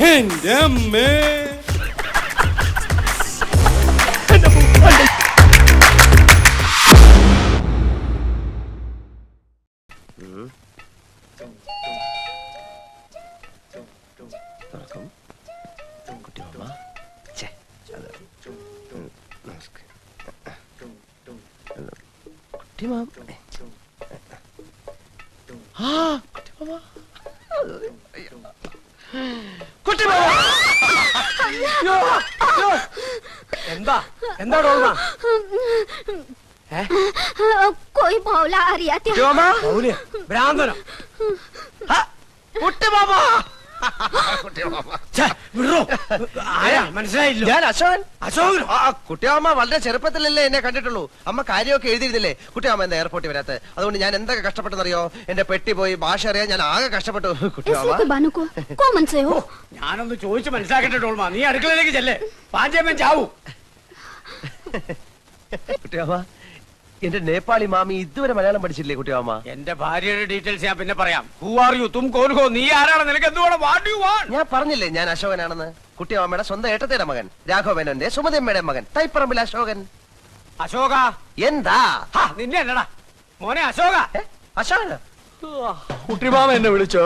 എന്റെ അമ്മേ. എന്താ എന്താ ഡോൾമ? कोई मौला आ रहा था। भ्राന്തനോ? മനസ്സിലായില്ലോ. ഞാൻ അശോകൻ. അശോകൻ കുട്ടിയമ്മ വളരെ ചെറുപ്പത്തിലല്ലേ എന്നെ കണ്ടിട്ടുള്ളൂ. അമ്മ കാര്യമൊക്കെ എഴുതിയിരുന്നില്ലേ? കുട്ടിയമ്മ എന്താ എയർപോർട്ടിൽ വരാത്ത? അതുകൊണ്ട് ഞാൻ എന്തൊക്കെ കഷ്ടപ്പെട്ടെന്നറിയോ? എന്റെ പെട്ടി പോയി ഭാഷ അറിയാൻ ഞാൻ ആകെ കഷ്ടപ്പെട്ടു. ഞാനൊന്ന് ചോദിച്ചു മനസ്സിലാക്കട്ടെ ഡോൾമ. നീ അടുക്കളയിലേക്ക് ചെല്ലേ, പാഞ്ചേമ്മൻ ചാവൂ. കുട്ടിയമ്മ, എന്റെ നേപ്പാളി മാമി ഇതുവരെ മലയാളം പഠിച്ചില്ലേ കുട്ടിയമ്മ? എന്റെ ഭാര്യയുടെ ഡീറ്റെയിൽസ് ഞാൻ പിന്നെ പറയാം. Who are you? തും കോൻ ഹോ? നീ ആരാണ്? നിനക്ക് എന്തുവേണം? What you want? ഞാൻ പറഞ്ഞില്ലേ ഞാൻ അശോകനാണെന്ന്. കുട്ടിയമ്മയുടെ സ്വന്തം ഏട്ടത്തിയുടെ മകൻ, രാഘവനന്റെ സുമതിയമ്മയുടെ മകൻ, തൈപ്പറമ്പിൽ അശോകൻ. അശോക എന്താ നിന്നെ എന്നടാ മോനെ അശോക? അശോകൻ കുട്ടിമാമ എന്നെ വിളിച്ചോ?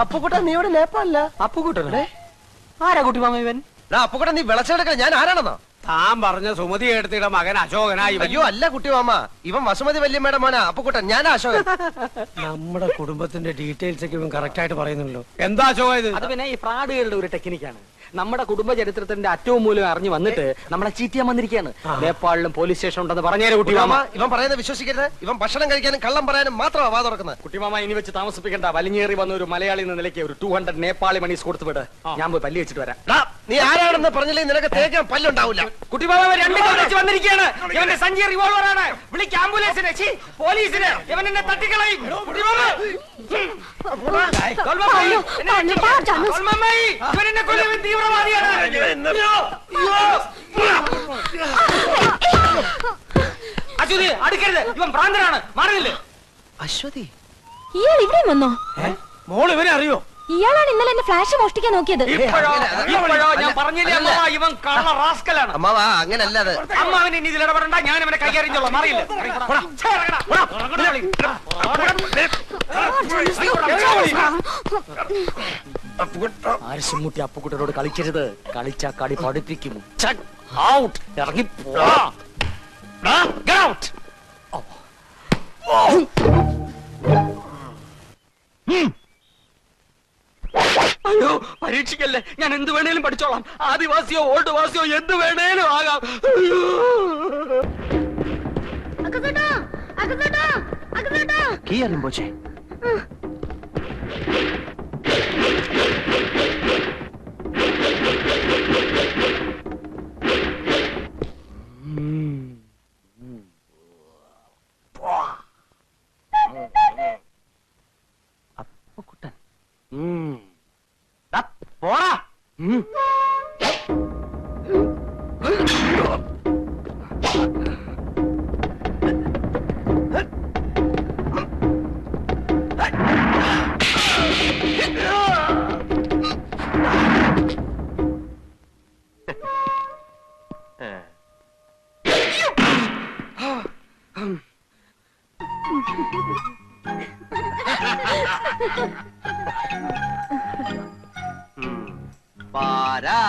അപ്പുക്കുട്ട, നീ ഇവിടെ നേപ്പാളില്ല? അപ്പുകുട്ടനെ ആരാ കുട്ടിമാമ ഇവൻ? അപ്പുക്കുട്ട, നീ വിളച്ചെടുക്ക. ഞാൻ ആരാണെന്നോ? താൻ പറഞ്ഞ സുമതി എടുത്തിയുടെ മകൻ അശോകനായി. അയ്യോ അല്ല കുട്ടിമാമ, ഇവൻ വസുമതി വല്യമ്മയുടെ മോനാ അപ്പുക്കുട്ടൻ. ഞാൻ അശോകൻ. നമ്മുടെ കുടുംബത്തിന്റെ ഡീറ്റെയിൽസ് ഒക്കെ ഇവൻ കറക്റ്റ് ആയിട്ട് പറയുന്നുണ്ടല്ലോ. എന്താ അശോക ഇത്? അത് പിന്നെ ഈ ഫ്രാഡുകളുടെ ഒരു ടെക്നിക്കാണ്. നമ്മുടെ കുടുംബ ചരിത്രത്തിന്റെ അറ്റവും മൂലം അറിഞ്ഞു വന്നിട്ട് നമ്മളെ ചീറ്റിയാൻ വന്നിരിക്കുകയാണ്. നേപ്പാളിലും പോലീസ് സ്റ്റേഷൻ ഉണ്ടെന്ന് പറഞ്ഞേരെ കുട്ടിമാമ. ഇവൻ പറയുന്നത് വിശ്വസിക്കരുത്. ഇവൻ ഭക്ഷണം കഴിക്കാനും കള്ളം പറയാനും മാത്രമാ വാ തുറക്കുന്നത്. കുട്ടിമാമ ഇനി വെച്ച് താമസിപ്പിക്കണ്ട. വലിഞ്ഞേറി വന്ന ഒരു മലയാളി എന്ന നിലയ്ക്ക് ഒരു 200 നേപ്പാളി മണീസ് കൊടുത്തു വിട്. ഞാൻ പോയി പല്ലി വെച്ചിട്ട് വരാം. നീ ആരാണെന്ന് പറഞ്ഞില്ലേ നിനക്ക് തേക്കാൻ പല്ലുണ്ടാവില്ല. കുട്ടിമാമ രണ്ട് വെച്ച് വന്നിരിക്കുകയാണ്. ഇവന്റെ സഞ്ചി റിവോൾവർ ആണ്. വിളിക്ക് ആംബുലൻസിനെ, പോലീസിനെ. ഇവൻ എന്നെ തട്ടിക്കളയും. അശ്വതി അടുക്കരുത്, ഇവൻ ഭ്രാന്തനാണ്. മാറുന്നില്ലേ? അശ്വതി, ഇയാൾ ഇവിടെ വന്നോ? മോൾ ഇവനെ അറിയോ? ഇയാളാണ് ഇന്നലെ എന്റെ ഫ്ലാഷ് മോഷ്ടിക്കാൻ നോക്കിയത്. ഇപ്പോഴോ ഞാൻ പറഞ്ഞില്ലേ അമ്മ, ഇവൻ കള്ള റാസ്കലാണ്. അമ്മാവാ അങ്ങനല്ല. അത് അമ്മാവൻ ഇനി ഇതിൽ ഇടപെടണ്ട. ഞാൻ ഇവനെ കൈകാര്യം ചെയ്തോളാം. മാറിയില്ല. ആരിശുമുട്ടി അപ്പുക്കുട്ടനോട് കളിക്കരുത്. കളിച്ചാ കളി പഠിപ്പിക്കും. ഇറങ്ങി അയ്യോ പരീക്ഷിക്കല്ലേ. ഞാൻ എന്ത് വേണേലും പഠിച്ചോളാം. ആദിവാസിയോ ഓൾഡ് വാസിയോ എന്ത് വേണേലും ആകാം. കീ അറിയുമ്പോച്ചേ അപ്പുക്കുട്ടൻ പോടാ.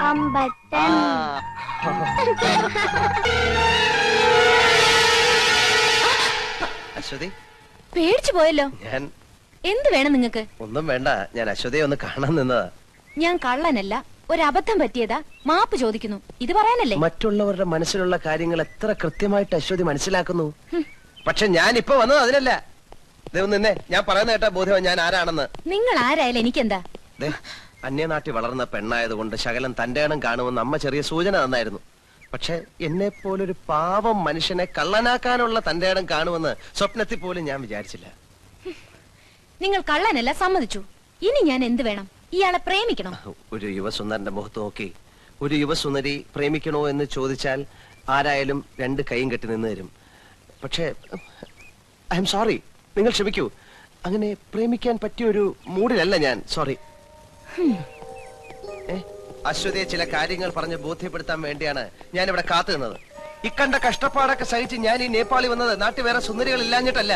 അമ്പട്ടൻ. അശ്വതി, പേടിച്ചു പോയല്ലോ. ഞാൻ എന്ത് വേണം നിങ്ങക്ക്? ഒന്നും വേണ്ട. ഞാൻ അശ്വതിയെ ഒന്ന് കാണാൻ നിന്നതാ. ഞാൻ കള്ളനല്ല, ഒരബദ്ധം പറ്റിയതാ. മാപ്പ് ചോദിക്കുന്നു. ഇത് പറയാനല്ലേ? മറ്റുള്ളവരുടെ മനസ്സിലുള്ള കാര്യങ്ങൾ എത്ര കൃത്യമായിട്ട് അശ്വതി മനസ്സിലാക്കുന്നു. പക്ഷെ ഞാൻ ഇപ്പൊ വന്നത് അതിനല്ല. നിന്നെ ഞാൻ പറയുന്ന കേട്ടാ ബോധ്യം ഞാൻ ആരാണെന്ന്. നിങ്ങൾ ആരായാലും എനിക്കെന്താ? അന്യനാട്ടിൽ വളർന്ന പെണ്ണായതുകൊണ്ട് ശകലം തന്റെ ഇടം കാണുമെന്ന് അമ്മ ചെറിയ സൂചന തന്നായിരുന്നു. പക്ഷെ എന്നെ പോലൊരു പാവം മനുഷ്യനെ കള്ളനാക്കാനുള്ള തന്റെ ഇടം കാണുമെന്ന് സ്വപ്നത്തിൽ പോലും ഞാൻ വിചാരിച്ചില്ല. നിങ്ങൾ കള്ളനല്ല, സമ്മതിച്ചു. ഇനി ഞാൻ എന്ത് വേണം? ഇയാളെ പ്രേമിക്കണം. ഒരു യുവസുന്ദരന്റെ മുഖത്ത് നോക്കി ഒരു യുവസുന്ദരി പ്രേമിക്കണോ എന്ന് ചോദിച്ചാൽ ആരായാലും രണ്ട് കൈയും കെട്ടി നിന്ന് തരും. പക്ഷേ ഐ എം സോറി, നിങ്ങൾ ക്ഷമിക്കൂ. അങ്ങനെ പ്രേമിക്കാൻ പറ്റിയ ഒരു മൂഡിലല്ല ഞാൻ. സോറി. അശ്വതിയെ ചില കാര്യങ്ങൾ പറഞ്ഞ് ബോധ്യപ്പെടുത്താൻ വേണ്ടിയാണ് ഞാൻ ഇവിടെ കാത്തു നിന്നത്. ഇക്കണ്ട കഷ്ടപ്പാടൊക്കെ സഹിച്ച് ഞാൻ ഈ നേപ്പാളി വന്നത് നാട്ടിൽ വേറെ സുന്ദരികൾ ഇല്ലാഞ്ഞിട്ടല്ല.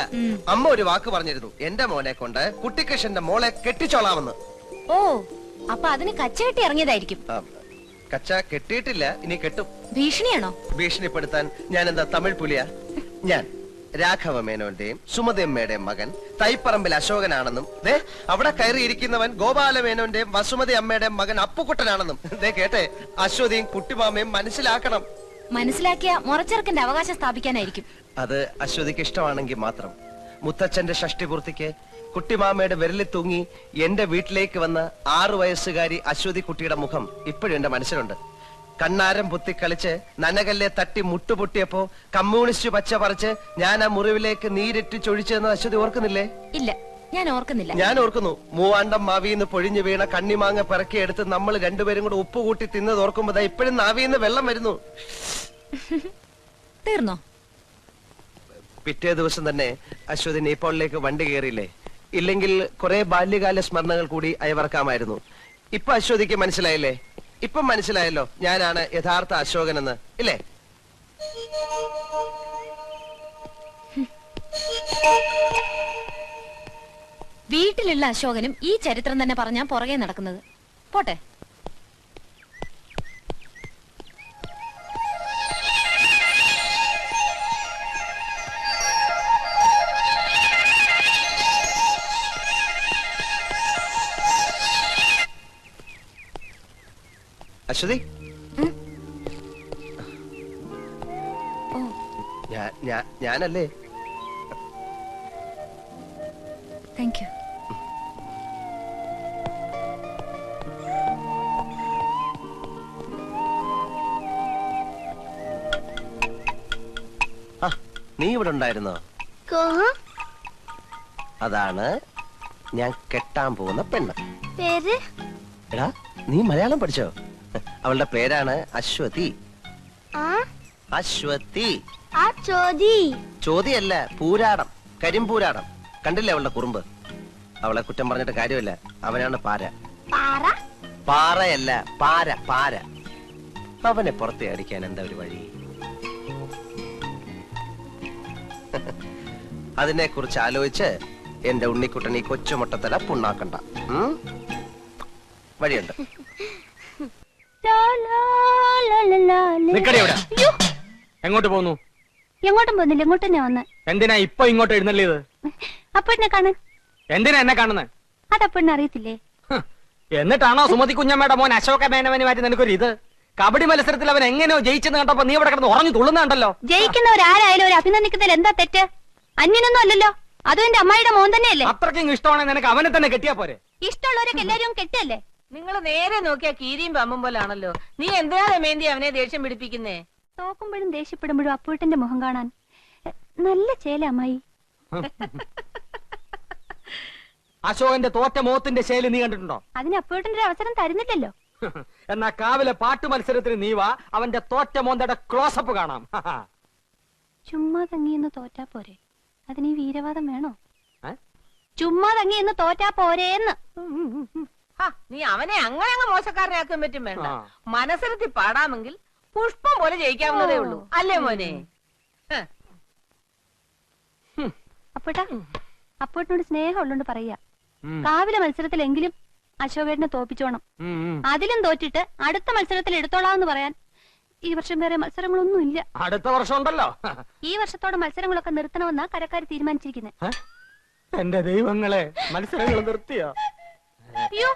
അമ്മ ഒരു വാക്ക് പറഞ്ഞിരുന്നു, എന്റെ മോനെ കൊണ്ട് കുട്ടിക്കൃഷ്ണന്റെ മോളെ കെട്ടിച്ചോളാമെന്ന്. ഓ, അപ്പൊ അതിന് കച്ചകെട്ടി ഇറങ്ങിയതായിരിക്കും. കച്ച കെട്ടിയിട്ടില്ല, ഇനി കെട്ടും. ഭീഷണിയാണോ? ഭീഷണിപ്പെടുത്താൻ ഞാൻ എന്താ തമിഴ് പുലിയാ? ഞാൻ രാഘവ മേനോന്റെയും സുമതിയമ്മയുടെയും മകൻ തൈപ്പറമ്പിൽ അശോകനാണെന്നും അവിടെ കയറിയിരിക്കുന്നവൻ ഗോപാല മേനോന്റെയും വസുമതി അമ്മയുടെയും മകൻ അപ്പുക്കുട്ടനാണെന്നും കേട്ടെ അശ്വതിയും കുട്ടിമാമയും മനസ്സിലാക്കണം. മനസ്സിലാക്കിയ മുറച്ചെറുക്കന്റെ അവകാശം സ്ഥാപിക്കാനായിരിക്കും. അത് അശ്വതിക്ക് ഇഷ്ടമാണെങ്കിൽ മാത്രം. മുത്തച്ഛന്റെ ഷഷ്ടിപൂർത്തിക്ക് കുട്ടിമാമയുടെ വിരലിൽ തൂങ്ങി എന്റെ വീട്ടിലേക്ക് വന്ന 6 വയസ്സുകാരി അശ്വതി കുട്ടിയുടെ മുഖം ഇപ്പോഴും എന്റെ മനസ്സിലുണ്ട്. കണ്ണാരം പൊത്തി കളിച്ച് നനകല്ലെ തട്ടി മുട്ടുപൊട്ടിയപ്പോ കമ്മ്യൂണിസ്റ്റ് പച്ച പറിച്ച് ഞാൻ ആ മുറിവിലേക്ക് നീരിട്ട് ചൊഴിച്ചെന്ന് അശ്വതി ഓർക്കുന്നില്ലേ? ഇല്ല, ഞാൻ ഓർക്കുന്നില്ല. ഞാൻ ഓർക്കുന്നു. മൂവാണ്ടം മാവിന്ന് പൊഴിഞ്ഞു വീണ കണ്ണിമാങ്ങ പിറക്കിയെടുത്ത് നമ്മൾ രണ്ടുപേരും കൂടെ ഉപ്പ് കൂട്ടി തിന്നത് ഓർക്കുമ്പോ ഇപ്പോഴും നാവിന്ന് വെള്ളം വരുന്നു. തീർന്നോ? പിറ്റേ ദിവസം തന്നെ അശ്വതി നേപ്പാളിലേക്ക് വണ്ടി കയറിയില്ലേ? ഇല്ലെങ്കിൽ കുറെ ബാല്യകാല സ്മരണകൾ കൂടി അയവർക്കാമായിരുന്നു. ഇപ്പൊ അശ്വതിക്ക് മനസ്സിലായില്ലേ? ഇപ്പം മനസ്സിലായല്ലോ ഞാനാണ് യഥാർത്ഥ അശോകനെന്ന്, ഇല്ലേ? വീട്ടിലുള്ള അശോകനും ഈ ചരിത്രം തന്നെ പറഞ്ഞാ പുറകെ നടക്കുന്നത്. പോട്ടെ. അശ്വതി, ഞാനല്ലേ? Thank you. നീ ഇവിടെ ഉണ്ടായിരുന്നോ? അതാണ് ഞാൻ കെട്ടാൻ പോകുന്ന പെണ്ണ്. പേര്? എടാ, നീ മലയാളം പഠിച്ചോ? അവളുടെ പേരാണ് അശ്വതി. അശ്വതി. ചോദ്യല്ല, പൂരാടം, കരിമ്പൂരാടം. കണ്ടില്ലേ അവളുടെ കുറുമ്പ്? അവളെ കുറ്റം പറഞ്ഞിട്ട് കാര്യമില്ല. അവനാണ് പാര. പാറയല്ല, പാര, പാര. അവനെ പുറത്തെ അടിക്കാൻ എന്താ ഒരു വഴി? അതിനെ കുറിച്ച് ആലോചിച്ച് എന്റെ ഉണ്ണിക്കുട്ടൻ ഈ കൊച്ചുമുട്ടത്തല പുണ്ണാക്കണ്ട. വഴിയുണ്ട്. എങ്ങോട്ട് പോകുന്നു? എങ്ങോട്ടും പോകുന്നില്ല, ഇങ്ങോട്ട് തന്നെ വന്ന്. എന്തിനാ ഇപ്പൊ ഇങ്ങോട്ട് എഴുന്നള്ളിയത്? അപ്പഴിനെ കാണാൻ. എന്തിനാ എന്നെ കാണുന്നത്? അതപ്പഴിനെ അറിയത്തില്ലേ? എന്നിട്ടാണോ സുമതി കുഞ്ഞമ്മയുടെ മോൻ അശോക മേനവന് മാറ്റി നിനക്കൊരു ഇത്? കബഡി മത്സരത്തിൽ അവൻ എങ്ങനെയോ ജയിച്ചെന്ന് കണ്ടപ്പോ നീ ഇവിടെ കിടന്ന് ഉറഞ്ഞു തുള്ളുന്നുണ്ടല്ലോ. ജയിക്കുന്നവരാരായാലും ഒരു അഭിനന്ദിക്കുന്നതിൽ എന്താ തെറ്റ്? അന്യനൊന്നും അല്ലല്ലോ. അതും എന്റെ അമ്മായിയുടെ മോൻ തന്നെയല്ലേ? അത്രയ്ക്കും ഇഷ്ടമാണെങ്കിൽ നിനക്ക് അവനെ തന്നെ കെട്ടിയാ പോരെ? ഇഷ്ടമുള്ളവരൊക്കെ എല്ലാരും കെട്ടല്ലേ? നിങ്ങൾ നേരെ നോക്കിയാ കീരിയും പമ്പും പോലാണല്ലോ. നീ എന്തിനാ രമേന്തി അവനെ ദേഷ്യം പിടിപ്പിക്കുന്നേ? തോക്കുമ്പോഴും ദേഷ്യപ്പെടുമ്പോഴും അപ്പൂട്ടന്റെ മുഖം കാണാൻ നല്ല ചേല അമ്മായി. അശോകന്റെ തോറ്റ മോത്തിന്റെ ശൈലി നീ കണ്ടിട്ടുണ്ടോ? അതിന് അപ്പൂട്ടന്റെ ഒരു അവസരം തരുന്നില്ലല്ലോ. എന്നാ കാവിലെ പാട്ട് മത്സരത്തിന് നീ വാ, അവന്റെ തോറ്റ മോന്തയുടെ ക്ലോസപ്പ് കാണാം. ചുമ്മാ തങ്ങിയെന്ന് തോറ്റാ പോരെ? അതിന് ഈ വീരവാദം വേണോ? ചുമ്മാ തങ്ങിയെന്ന് തോറ്റാ പോരേന്ന്. നീ അവനെ അങ്ങനെ മോശക്കാരനാക്കാൻ പറ്റും വേണ്ട. മനസ്സിലത്തി പാടാമെങ്കിൽ പുഷ്പം പോലെ ജയിക്കാവുന്നതേ ഉള്ളൂ, അല്ലേ മോനെ? അപ്പൂട്ടാ, അപ്പൂട്ടിനോട് സ്നേഹം ഉള്ളോണ്ട് പറയാ, കാവിലെ മത്സരത്തിലെങ്കിലും അശോകേട്ടനെ തോപ്പിച്ചോണം. അതിലും തോറ്റിട്ട് അടുത്ത മത്സരത്തിൽ എടുത്തോളാന്ന് പറയാൻ ഈ വർഷം വേറെ മത്സരങ്ങളൊന്നും ഇല്ല. അടുത്ത വർഷം ഉണ്ടല്ലോ. ഈ വർഷത്തോടെ മത്സരങ്ങളൊക്കെ നിർത്തണമെന്നാ കരക്കാർ തീരുമാനിച്ചിരിക്കുന്നത്. എന്റെ ദൈവങ്ങളെ, മത്സരങ്ങൾ നിർത്തിയോ? അയ്യോ,